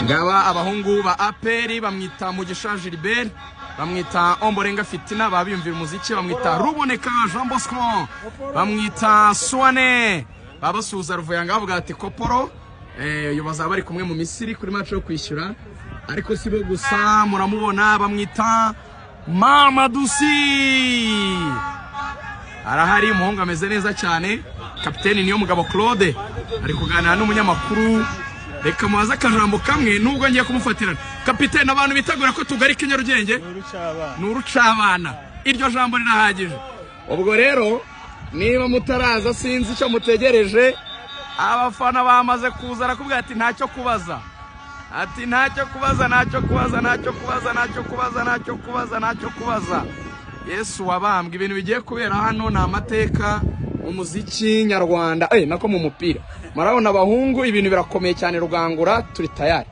ngaba abahungu ba APR bamwita Mugisha Gilbert, bamwita Omborenga Fitina, babiyumvira umuziki, bamwita Ruboneka Jean Bosco, bamwita Swane, babasuza Ruvuyanga bavuga ati Koporo yo bazaba bari kumwe mu Misiri kuri match yo kwishyura. Ariko sibo gusa muramubona bamwita Mamadusi, arahari umuhungu ameze neza cyane. Kapiteni niyo mugabo Claude ari kuganira n'umunyamakuru, reka mubaza akajambo kamwe nubwo ngiye kumufatirana. Kapiteni, abantu bitagura ko tugari Kinyarugenge n'urucabana, iryo jambo rirahagije. Ubwo rero niba mutaraza sinzi icyo mutegereje, abafana bamaze kuza arakubwira ati ntacyo kubaza, ati ntacyo kubaza, ntacyo kubaza, ntacyo kubaza, ntacyo kubaza, ntacyo kubaza, ntacyo kubaza. Yesu wabambwe, ibintu bigiye kubera hano ni amateka umuziki nyarwanda nako mu mupira. Marabona abahungu ibintu birakomeye cyane, Rugangura turi tayari.